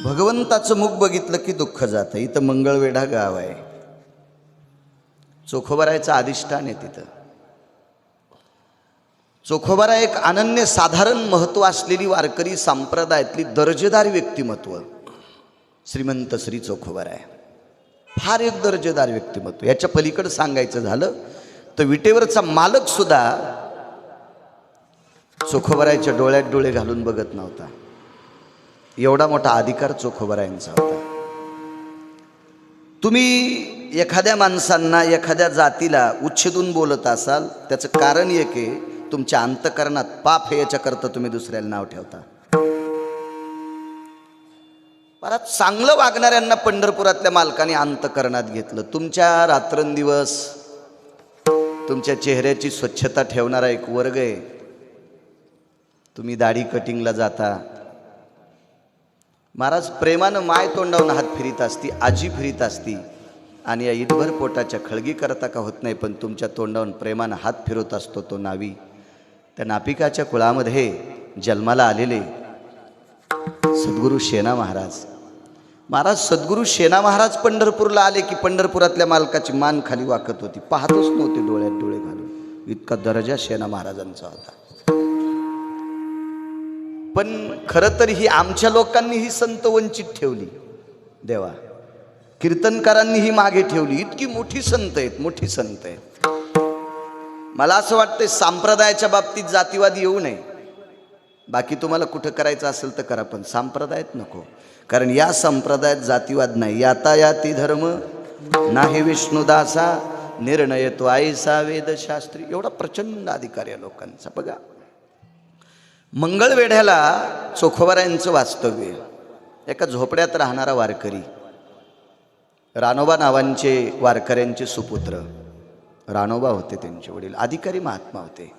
भगवंताचं मुख बघितलं की दुःख जातं. इथं मंगळवेढा गाव आहे, चोखोबारायचं अधिष्ठान आहे. तिथं चोखोबारा एक अनन्य साधारण महत्व असलेली वारकरी संप्रदायातली दर्जेदार व्यक्तिमत्व श्रीमंत श्री चोखोबारा आहे. फार एक दर्जेदार व्यक्तिमत्व. याच्या पलीकडे सांगायचं झालं तर विटेवरचा मालक सुद्धा चोखोबारायच्या डोळ्यात डोळे घालून बघत नव्हता. एवढा मोठा अधिकार चोखोबारायांचा होता. तुम्ही एखाद्या माणसांना, एखाद्या जातीला उच्छेदून बोलत असाल, त्याचं कारण एक आहे, तुमच्या अंतःकरणात पाप आहे. याच्याकरता तुम्ही दुसऱ्याला नाव ठेवता. परत चांगलं वागणाऱ्यांना पंढरपुरातल्या मालकाने अंतःकरणात घेतलं. तुमच्या रात्रंदिवस तुमच्या चेहऱ्याची स्वच्छता ठेवणारा एक वर्ग आहे. तुम्ही दाढी कटिंगला जाता. महाराज प्रेमानं माय तोंडावून हात फिरीत असती, आजी फिरीत असती, आणि या ईदभर पोटाच्या खळगी करता का होत नाही, पण तुमच्या तोंडावून प्रेमानं हात फिरवत असतो तो नावी. त्या नापिकाच्या कुळामध्ये जन्माला आलेले सद्गुरू शेना महाराज. सद्गुरू शेना महाराज पंढरपूरला आले की पंढरपुरातल्या मालकाची मान खाली वाकत होती. पाहतच नव्हते डोळ्यात डोळे घालून. इतका दर्जा शेना महाराजांचा होता. पण खरं तर ही आमच्या लोकांनी ही संत वंचित ठेवली. देवा, कीर्तनकारांनी ही मागे ठेवली. इतकी मोठी संत आहेत, मोठी संत आहेत. मला असं वाटतंय संप्रदायाच्या बाबतीत जातीवाद येऊ नये. बाकी तुम्हाला कुठं करायचं असेल तर करा, पण संप्रदायात नको. कारण या संप्रदायात जातीवाद नाही. यातायाती धर्म नाही विष्णुदासा, निर्णय तो आयसा वेदशास्त्री. एवढा प्रचंड अधिकार या लोकांचा. बघा, मंगळवेढ्याला चोखोबारायांचं वास्तव्य. एका झोपड्यात राहणारा वारकरी, रानोबा नावांचे वारकऱ्यांचे सुपुत्र. रानोबा होते त्यांचे वडील, अधिकारी महात्मा होते.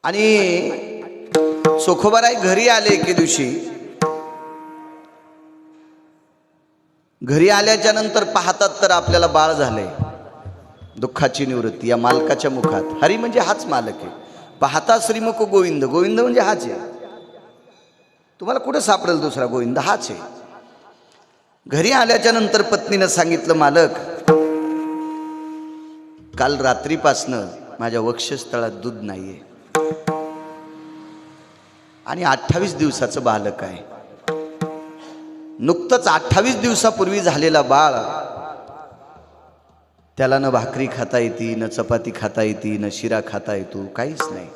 आणि चोखोबाराय घरी आले एके दिवशी. घरी आल्याच्या नंतर पाहतात तर आपल्याला बाळ झाले. दुःखाची निवृत्ती या मालकाच्या मुखात. हरी म्हणजे हाच मालक आहे. पाहता श्रीमुख गोविंद. गोविंद म्हणजे हाच आहे. तुम्हाला कुठं सापडेल दुसरा गोविंद? हाच आहे. घरी आल्याच्या नंतर पत्नीनं सांगितलं, मालक, काल रात्रीपासनं माझ्या वक्षस्थळात दूध नाहीये आणि 28 दिवसाचं बालक आहे. नुकतंच 28 दिवसापूर्वी झालेला बाळ. त्याला न भाकरी खाता येते, न चपाती खाता येते, न शिरा खाता येतो, काहीच नाही.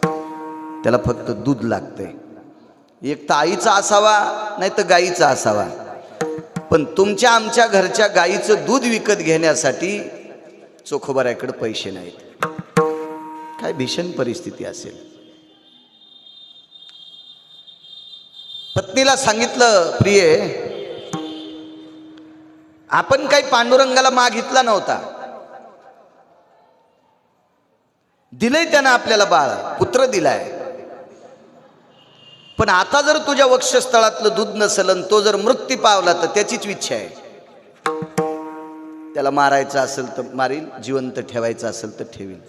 त्याला फक्त दूध लागतंय. एक तर आईचा असावा, नाही तर गाईचा असावा. पण तुमच्या आमच्या घरच्या गाईचं दूध विकत घेण्यासाठी चोखोबाराकडे पैसे नाहीत. काय भीषण परिस्थिती असेल. पत्नीला सांगितलं, प्रिये, आपण काही पांडुरंगाला मागितला नव्हता. दिलंय त्यानं आपल्याला बाळ, पुत्र दिलाय. पण आता जर तुझ्या वक्षस्थळातलं दूध नसेल आणि तो जर मृत्यू पावला तर त्याचीच इच्छा आहे. त्याला मारायचं असेल तर मारील, जिवंत ठेवायचं असेल तर ठेवील.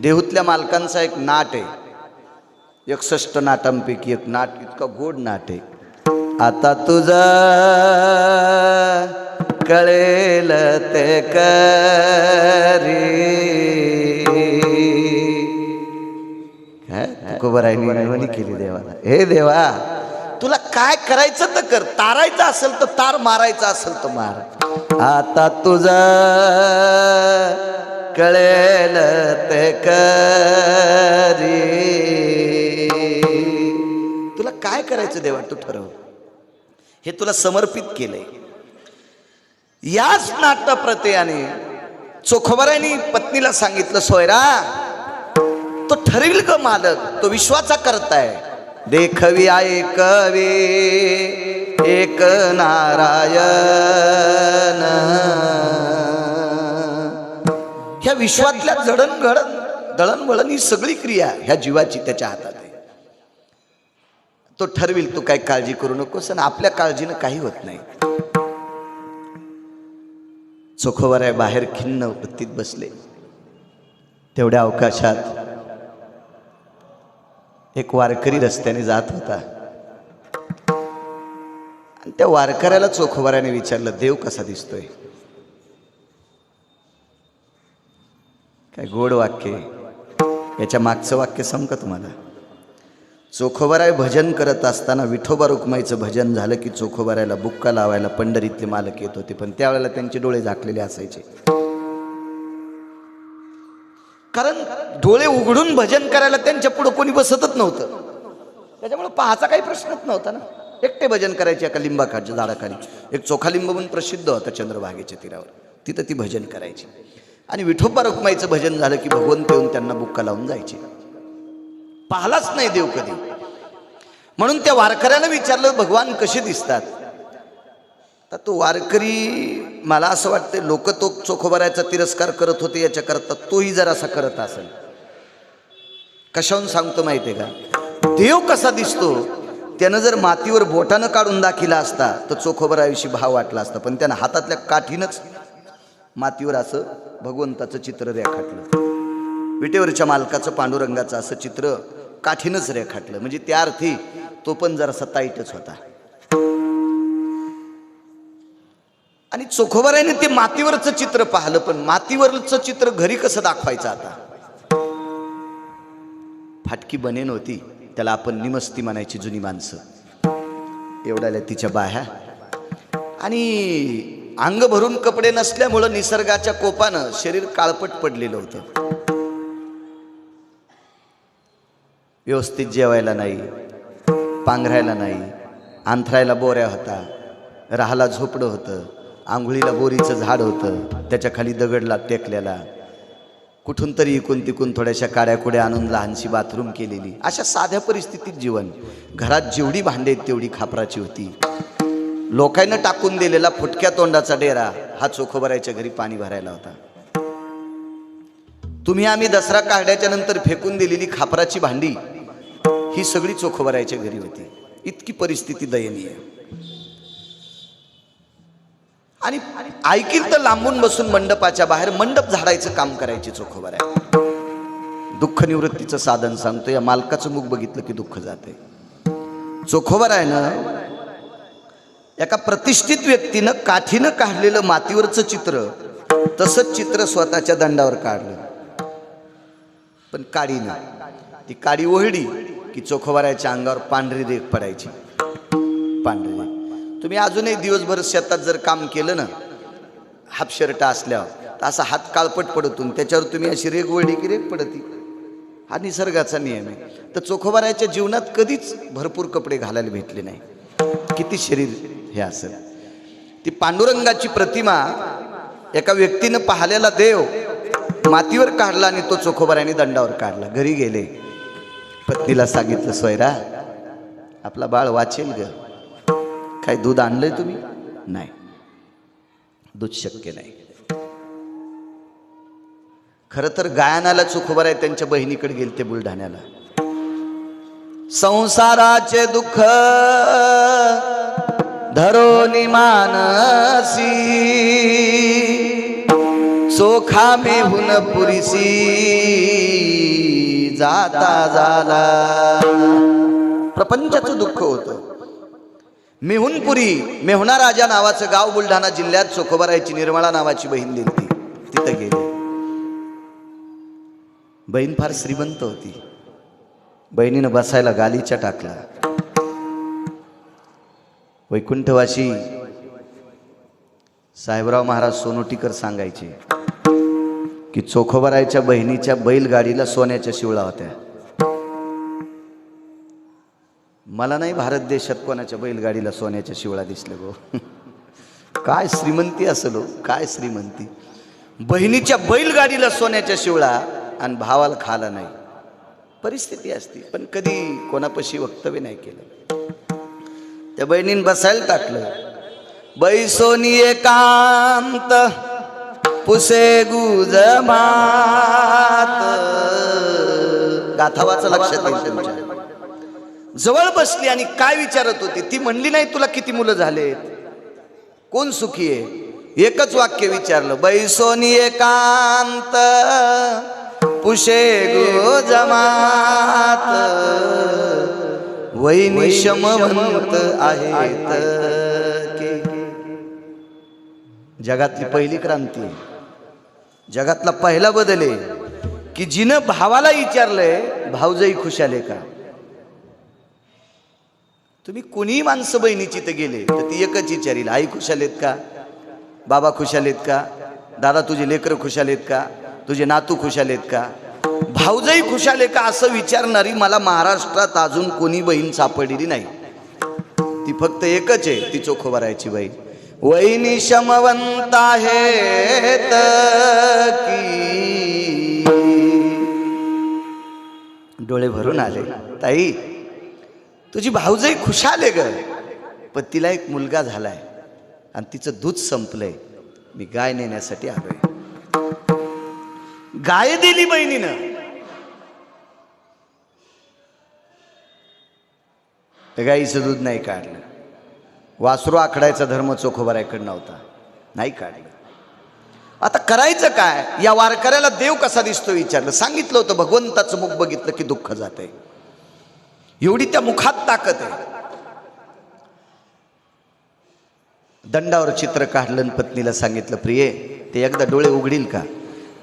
देहूतल्या मालकांचा एक नाट आहे, 61 नाटांपैकी एक नाट. इतका गोड नाट आहे. आता तुझा कळेल ते करी. तुकोबारायांनी केली देवाला, हे देवा, तुला काय करायचं तर कर. तारायचं असेल तर तार, मारायचं असेल तर मार. आता तुझा कळेल ते करी. तुला काय करायचं देवा, तू ठरव. हे तुला समर्पित केलंय. याच नाट्यप्रत्ययाने चोखोबारायांनी पत्नीला सांगितलं, सोयरा, तो ठरविल ग मालक, तो विश्वाचा करताय. देखवी ऐकवी एक नारायण. ह्या विश्वातल्या दळणवळण ही सगळी क्रिया ह्या जीवाची त्याच्या हातात आहे. तो ठरविल, तू काय काळजी करू नकोस. आणि आपल्या काळजीनं काही होत नाही. चोखोबाराय बाहेर खिन्न वृत्तीत बसले. तेवढ्या अवकाशात एक वारकरी रस्त्याने जात होता आणि त्या वारकऱ्याला चोखोबाराने विचारलं, देव कसा दिसतोय? काय गोड वाक्य. याच्या मागचं वाक्य समका तुम्हाला. चोखोबाराय भजन करत असताना विठोबा रुक्माईचं भजन झालं की चोखोबारायला बुक्का लावायला पंढरीतले मालक येत होते, पण त्यावेळेला त्यांचे डोळे झाकलेले असायचे. कारण डोळे उघडून भजन करायला त्यांच्या पुढे कोणी बसतच नव्हतं, त्याच्यामुळे पाहाचा काही प्रश्नच नव्हता ना. एकटे भजन करायचे एका लिंबाखाच्या झाडाखाली. एक चोखालिंब म्हणून प्रसिद्ध होता चंद्रभागेच्या तीरावर, तिथं ती भजन करायची. आणि विठोबा रुक्माईचं भजन झालं की भगवंत येऊन त्यांना बुक्का लावून जायचे. पाहिलाच नाही देव कधी. म्हणून त्या वारकऱ्यानं विचारलं, भगवान कसे दिसतात? तर तो वारकरी, मला असं वाटतं लोक तो चोखोबारायचा तिरस्कार करत होते याच्याकरता तोही जरासा करत असेल. कशाहून सांगतो माहितीये का? देव कसा दिसतो त्यानं जर मातीवर बोटानं काढून दाखिला असता तर चोखोबाराविषयी भाव वाटला असता, पण त्यानं हातातल्या काठीनंच मातीवर असं भगवंताचं चित्र रेखाटलं. विटेवरच्या मालकाचं पांडुरंगाचं असं चित्र काठीनंच रेखाटलं. म्हणजे त्या अर्थी तो पण जरासा ताईटच होता. आणि चोखोबारायने ते मातीवरचं चित्र पाहिलं, पण मातीवरचं चित्र घरी कसं दाखवायचं? आता फाटकी बनेन होती, त्याला आपण निमस्ती म्हणायची जुनी माणसं. एवढ्याला तिच्या बाह्या आणि अंग भरून कपडे नसल्यामुळं निसर्गाच्या कोपानं शरीर काळपट पडलेलं होतं. व्यवस्थित जेवायला नाही, पांघरायला नाही, अंथरायला बोऱ्या होता, राहाला झोपडं होतं, आंघोळीला बोरीचं झाड होतं, त्याच्या खाली दगडला टेकलेला, कुठून तरी इकून तिकून थोड्याशा काड्याकुड्या आणून लहानशी बाथरूम केलेली. अशा साध्या परिस्थितीत जीवन. घरात जेवढी भांडे तेवढी खापराची होती. लोकांना टाकून दिलेला फुटक्या तोंडाचा डेरा हा चोखोबारायच्या घरी पाणी भरायला होता. तुम्ही आम्ही दसरा काढण्याच्या नंतर फेकून दिलेली खापराची भांडी ही सगळी चोखोबारायच्या घरी होती. इतकी परिस्थिती दयनीय. आणि ऐकील तर लांबून बसून मंडपाच्या बाहेर मंडप झाडायचं काम करायचे चोखोबाराय. दुःख निवृत्तीचं साधन सांगतो. या मालकाचं मुख बघितलं की दुःख जाते. चोखोबारायनं एका प्रतिष्ठित व्यक्तीनं काठीनं काढलेलं मातीवरचं चित्र तसंच चित्र स्वतःच्या दंडावर काढलं, पण काडीनं. ती काडी ओढली की चोखोबारायच्या अंगावर पांढरी रेख पडायची. पांढरी रेख. तुम्ही अजूनही दिवसभर शेतात जर काम केलं ना, हाफ शर्ट असल्यावर, तर असा हात काळपट पडतून त्याच्यावर तुम्ही अशी रेख ओढली की रेख पडती. हा निसर्गाचा नियम आहे. तर चोखोबारायच्या जीवनात कधीच भरपूर कपडे घालायला भेटले नाही. किती शरीर हे असेल. ती पांडुरंगाची प्रतिमा एका व्यक्तीनं पाहिलेला देव मातीवर काढला आणि तो चोखोबारायने दंडावर काढला. घरी गेले, पत्नीला सांगितलं, सोयरा आपला बाळ वाचेल ग. काय दूध आणलंय तुम्ही? नाही, दूध शक्य नाही. खरं तर गायनाला चोखोबाराय त्यांच्या बहिणीकडे गेलते बुलढाण्याला. संसाराचे दुःख धरोनी मानसी, चोखा मेहून पुरीसी जाता झाला. प्रपंचाचं दुःख होतं. मेहुणपुरी, मेहुणा राजा नावाचं गाव बुलढाणा जिल्ह्यात चोखोबारायची निर्मळा नावाची बहीण दिलती. तिथं गेले. बहीण फार श्रीमंत होती. बहिणीनं बसायला गालीचा टाकला. वैकुंठवासी साहेबराव महाराज सोनोटीकर सांगायचे की चोखोबारायच्या बहिणीच्या बैलगाडीला सोन्याच्या शिवळा होत्या. मला नाही भारत देशात कोणाच्या बैलगाडीला सोन्याच्या शिवळा दिसल्या गो. काय श्रीमंती असेल हो, काय श्रीमंती. बहिणीच्या बैलगाडीला सोन्याच्या शिवळा आणि भावाला खाला नाही. परिस्थिती असती, पण कधी कोणापाशी वक्तव्य नाही केलं. त्या बहिणीने बसायला टाकलं. बैसोनी एकांत पुसे गुज मात. गाथावाचं लक्षात येईल तुमच्या. जवळ बसली आणि काय विचारत होती ती म्हणली नाही तुला किती मुलं झालेत, कोण सुखी आहे. एकच वाक्य विचारलं, बैसोनी एकांत पुशे गो जमात वैनी शमवंत आहेत के. जगातली पहिली क्रांती आहे, जगातला पहिला बदल आहे की जिनं भावाला विचारलंय भाऊजाई खुशाले का. तुम्ही कोणीही माणसं बहिणीची तर गेले तर ती एकच विचारील, आई खुशालेत का, बाबा खुशालेत का, दादा तुझे लेकर खुशालेत का, तुझे नातू खुशालेत का, भाऊजाई खुशाले का असं विचारणारी मला महाराष्ट्रात अजून कोणी बहीण सापडलेली नाही. ती फक्त एकच आहे, ती चोखोबारायची बहीण. वहिनी शमवंत आहेत की. डोळे भरून आले. ताई तुझी भाऊजाई खुशाल आहे ग, पण तिला एक मुलगा झालाय आणि तिचं दूध संपलंय, मी गाय नेण्यासाठी आलोय. गाय दिली बहिणीनं. गाईचं दूध नाही काढलं. वासरू आखडायचा धर्म चोखोबारायकडे नव्हता, नाही काढलं. आता करायचं काय. या वारकऱ्याला देव कसा दिसतो विचारलं. सांगितलं होतं भगवंताचं मुख बघितलं की दुःख जाते, एवढी त्या मुखात ताकद आहे. दंडावर चित्र काढलं आणि पत्नीला सांगितलं प्रिये ते एकदा डोळे उघडील का.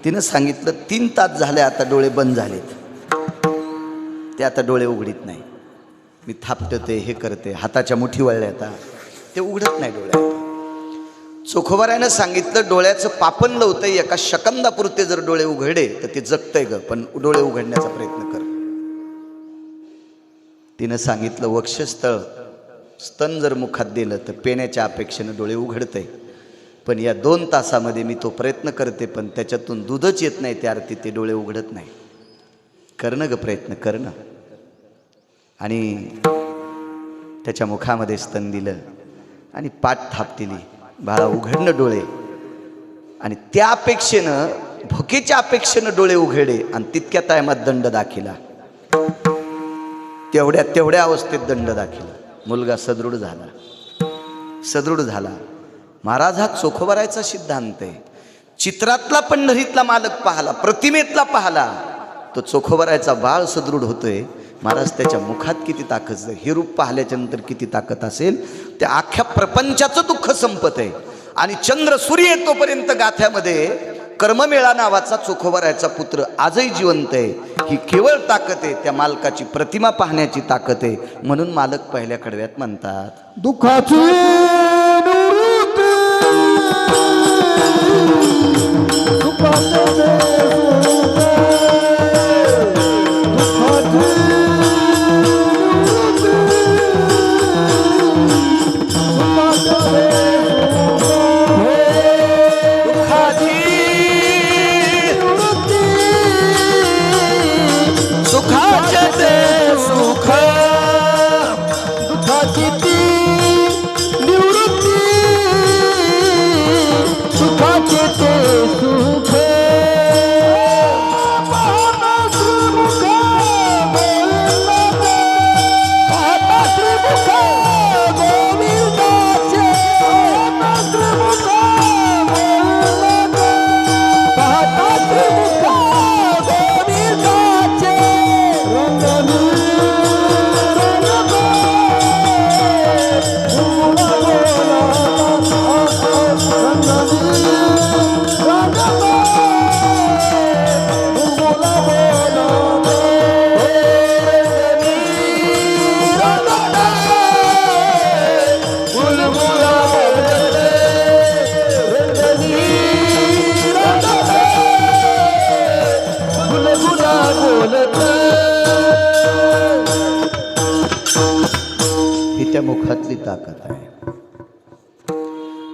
तिनं सांगितलं 3 तास झाले आता डोळे बंद झालेत, ते आता डोळे उघडीत नाही. मी थापटते हे करते, हाताच्या मुठी वळल्या आता ते उघडत नाही डोळे. चोखोबारायनं सांगितलं डोळ्याचं पापण लावतंय, एका शकंदापुरते जर डोळे उघडे तर ते जगतंय ग, पण डोळे उघडण्याचा प्रयत्न कर. तिनं सांगितलं वक्षस्थळ स्तन जर मुखात दिलं तर पेण्याच्या अपेक्षेनं डोळे उघडतंय, पण या 2 तासामध्ये मी तो प्रयत्न करते पण त्याच्यातून दूधच येत नाही, त्या अर्थी ते डोळे उघडत नाही. करणं ग प्रयत्न करणं. आणि त्याच्या मुखामध्ये स्तन दिलं आणि पाठ थाप दिली, बाळा उघडणं डोळे. आणि त्या अपेक्षेनं भुकेच्या अपेक्षेनं डोळे उघडे आणि तितक्या टायमात दंड दाखिला. तेवढ्या अवस्थेत दंड दाखिला. मुलगा सदृढ झाला, सदृढ झाला. महाराज हा चोखोबारायचा सिद्धांत आहे. चित्रातला पंढरीतला मालक पाहला, प्रतिमेतला पाहला, तो चोखोबारायचा बाळ सदृढ होतोय. महाराज त्याच्या मुखात किती ताकद आहे, हे रूप पाहिल्याच्या नंतर किती ताकद असेल, त्या अख्ख्या प्रपंचाचं दुःख संपत आहे. आणि चंद्र सूर्य येतोपर्यंत गाथ्यामध्ये कर्ममेळा नावाचा चोखोबारायचा पुत्र आजही जिवंत आहे. ही केवळ ताकद आहे, त्या मालकाची प्रतिमा पाहण्याची ताकद आहे. म्हणून मालक पहिल्या कडव्यात म्हणतात दुःखाची ही त्या मुखातली ताकद आहे.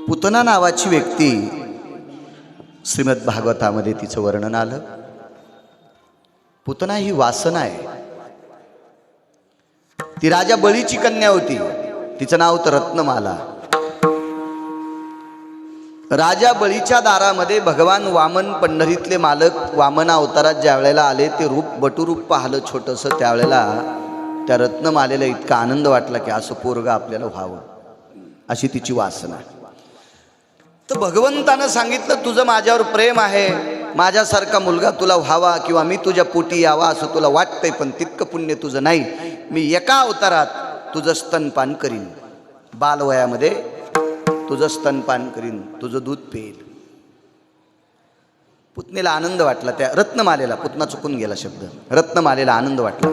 पुतना नावाची व्यक्ती श्रीमद भागवतामध्ये तिचं वर्णन आलं. पुतना ही वासना आहे. ती राजा बळीची कन्या होती, तिचं नाव होतं रत्नमाला. राजा बळीच्या दारामध्ये भगवान वामन पंढरीतले मालक वामना अवतारात ज्या वेळेला आले, ते रूप बटुरूप पाहिलं छोटंसं. त्यावेळेला त्या रत्नमालेला इतका आनंद वाटला की असं पोरगा आपल्याला व्हावं, अशी तिची वासना. तर भगवंतानं सांगितलं तुझं माझ्यावर प्रेम आहे, माझ्यासारखा मुलगा तुला व्हावा किंवा मी तुझ्या पोटी यावा असं तुला वाटतंय, पण तितकं पुण्य तुझं नाही. मी एका अवतारात तुझं स्तनपान करीन, बालवयामध्ये तुझं स्तनपान करीन, तुझं दूध पेल. पुतणीला आनंद वाटला, त्या रत्नमालेला, पुतना चुकून गेला शब्द, रत्नमालेला आनंद वाटला.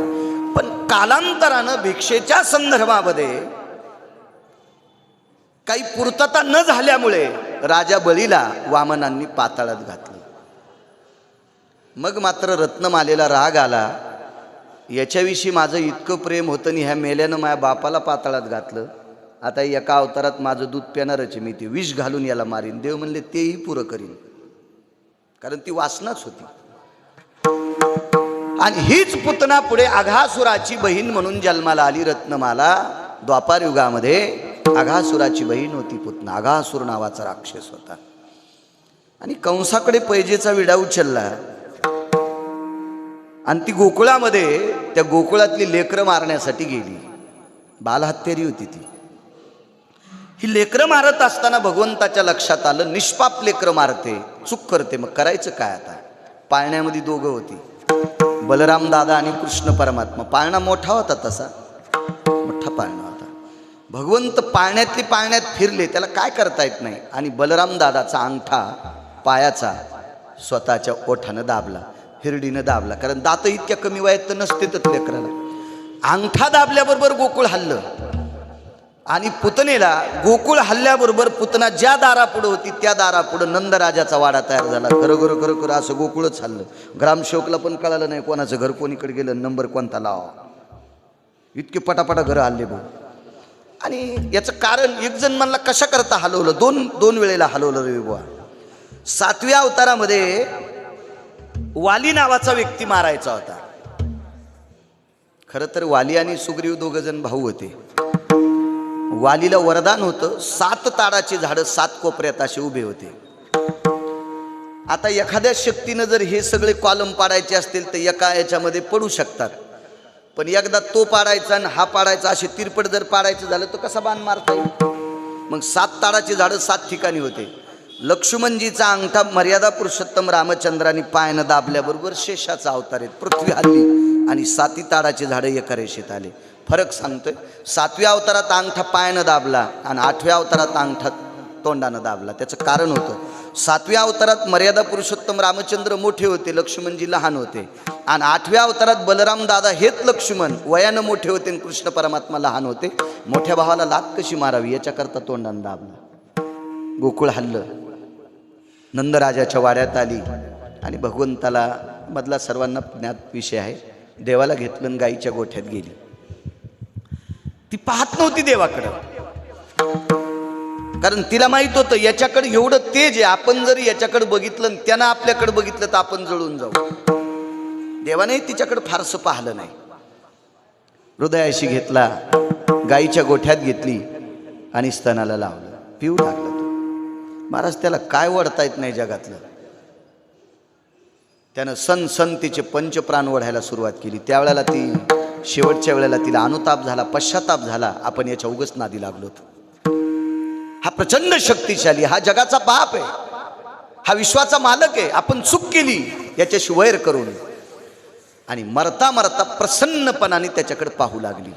पण कालांतरानं भिक्षेच्या संदर्भामध्ये काही पूर्तता न झाल्यामुळे राजा बळीला वामनांनी पाताळात घातलं. मग मात्र रत्नमालेला राग आला, याच्याविषयी माझं इतकं प्रेम होतं आणि ह्या मेल्यानं माझ्या बापाला पाताळात घातलं, आता एका अवतारात माझं दूध पिणारच आहे, मी ते विष घालून याला मारीन. देव म्हणले तेही पुरं करीन, कारण ती वासनाच होती. आणि हीच पुतना पुढे अघासुराची बहीण म्हणून जन्माला आली. रत्नमाला द्वापार युगामध्ये अघासुराची बहीण होती पुतना. अघासुर नावाचा राक्षस होता आणि कंसाकडे पैजेचा विडा उचलला आणि ती गोकुळामध्ये त्या गोकुळातली लेकरं मारण्यासाठी गेली. बालहत्यारी होती ती. ही लेकरं मारत असताना भगवंताच्या लक्षात आलं, निष्पाप लेकरं मारते, चूक करते, मग करायचं काय आता. पाळण्यामध्ये दोघं होती, बलराम दादा आणि कृष्ण परमात्मा. पाळणा मोठा होता, तसा मोठा पाळणा होता. भगवंत पाळण्यातली पाळण्यात फिरले, त्याला काय करता येत नाही, आणि बलराम दादाचा अंगठा पायाचा स्वतःच्या ओठानं दाबला, हिरडीनं दाबला, कारण दात इतक्या कमी वयात तर नसतेच लेकराला. अंगठा दाबल्याबरोबर गोकुळ हल्लं आणि पुतनेला गोकुळ हल्ल्याबरोबर पुतना ज्या दारापुढं होती त्या दारापुढं नंदराजाचा वाडा तयार झाला. खरं खरं असं गोकुळच हल्लं. ग्रामसेवकला पण कळालं नाही कोणाचं घर कोणीकडे गेलं, नंबर कोणता लावा, इतके पटापटा घरं हल्ले भाऊ. आणि याचं कारण एक जण म्हणला कशा करता हलवलं, दोन वेळेला हलवलं रे बुवा. 7व्या अवतारामध्ये वाली नावाचा व्यक्ती मारायचा होता. खरं तर वाली आणि सुग्रीव दोघं जण भाऊ होते. वालीला वरदान होतं, 7 ताडाची झाडं 7 कोपऱ्यात असे उभे होते. आता एखाद्या शक्तीनं जर हे सगळे कॉलम पाडायचे असतील तर एका याच्यामध्ये पडू शकतात, पण एकदा तो पाडायचा आणि हा पाडायचा असे तिरपट जर पाडायचं झालं तर कसा बाण मारता येईल. मग 7 ताडाची झाडं 7 ठिकाणी होते. लक्ष्मणजीचा अंगठा मर्यादा पुरुषोत्तम रामचंद्रांनी पायानं दाबल्याबरोबर शेषाचा अवतार येत, पृथ्वी हल्ली आणि 7 ताडाची झाडं एका रेषेत आले. फरक सांगतोय, 7व्या अवतारात अंगठा पायानं दाबला आणि 8व्या अवतारात अंगठा तोंडानं दाबला. त्याचं कारण होतं, 7व्या अवतारात मर्यादा पुरुषोत्तम रामचंद्र मोठे होते, लक्ष्मणजी लहान होते, आणि 8व्या अवतारात बलराम दादा हेच लक्ष्मण वयानं मोठे होते आणि कृष्ण परमात्मा लहान होते. मोठ्या भावाला लात कशी मारावी याच्याकरता तोंडानं दाबला. गोकुळ हल्लं, नंदराजाच्या वाड्यात आली आणि भगवंताला, मधला सर्वांना ज्ञात विषय आहे, देवाला घेतलं आणि गाईच्या गोठ्यात गेली. ती पाहत नव्हती देवाकडं, कारण तिला माहित होतं याच्याकडे एवढं तेज आहे, आपण जर याच्याकडे बघितलं त्यानं आपल्याकडे बघितलं तर आपण जळून जाऊ. देवाने तिच्याकडे फारसं पाहिलं नाही. हृदयाशी घेतला, गाईच्या गोठ्यात घेतली आणि स्तनाला लावलं, पिऊ लागला तो. महाराज त्याला काय वडता येत नाही जगातलं. त्यानं सण तिचे पंचप्राण ओढायला सुरुवात केली. त्यावेळेला ती शेवटच्या वेळेला तिला अनुताप झाला, पश्चाताप झाला, आपण याच्या उगच नादी लागलो. हा प्रचंड शक्तिशाली, हा जगाचा बाप आहे, हा विश्वाचा मालक आहे, आपण चूक केली याच्याशी वैर करून. आणि मरता मरता प्रसन्नपणाने त्याच्याकडे पाहू लागली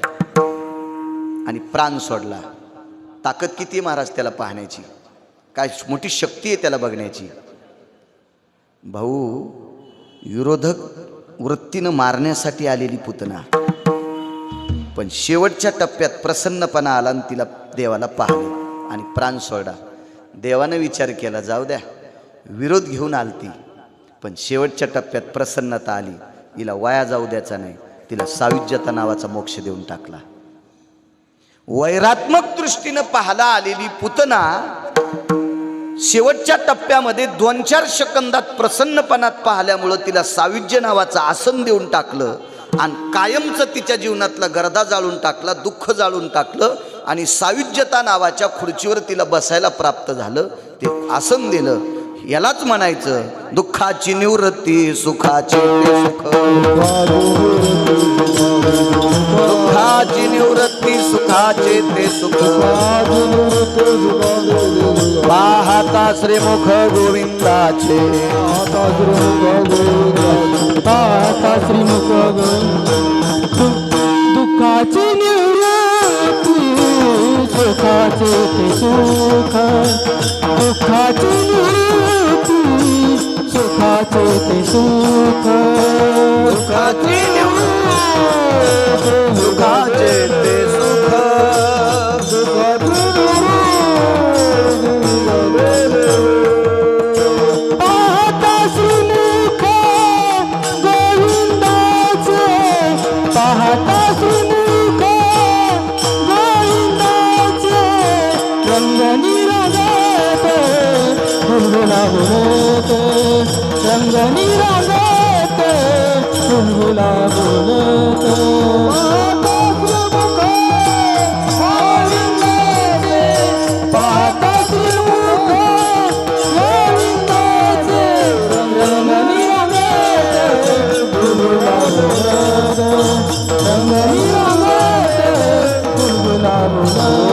आणि प्राण सोडला. ताकद किती आहे महाराज त्याला पाहण्याची, काय मोठी शक्ती आहे त्याला बघण्याची. भाऊ, विरोधक वृत्तीनं मारण्यासाठी आलेली पुतना, पण शेवटच्या टप्प्यात प्रसन्नपणा आला आणि तिला देवाला पाहिलं आणि प्राण सोडला. देवानं विचार केला, जाऊ द्या, विरोध घेऊन आलती, पण शेवटच्या टप्प्यात प्रसन्नता आली, हिला वाया जाऊ द्यायचा नाही, तिला सायुज्यता नावाचा मोक्ष देऊन टाकला. वैरात्मक दृष्टीनं पाहायला आलेली पुतना शेवटच्या टप्प्यामध्ये 2-4 सेकंदात प्रसन्नपणात पाहिल्यामुळं तिला सायुज्य नावाचं आसन देऊन टाकलं आणि कायमचं तिच्या जीवनातला गर्दा जाळून टाकला, दुःख जाळून टाकलं आणि सायुज्यता नावाच्या खुर्चीवर तिला बसायला प्राप्त झालं. ते आसन दिलं. यालाच म्हणायचं दुःखाची निवृत्ती सुखाची सुख, दुःखाची निवृत्ती सुखाचे ते सुख, पाहता श्रीमुख गोविंदाचे पाहता श्रीमुख गोविंदाचे पाहता श्रीमुख गोविंदाचे दुःखाची निवृत्ती सुखाचे ते सुख दुःखाची निवृत्ती सुखाचे ते सुख सुखाची निवृत्ती सुखाचे ते सुख पाहता श्रीमुख गोविंदाचे पाहता श्रीमुख गोविंदाचे रंगनी रंगत फुलगुला बोलत रंगनी रंगत फुलगुला बोलत पाहता श्रीमुख गोविंदाचे रंगनी रंगत फुलगुला बोलत रंगनी रंगत फुलगुला बोलत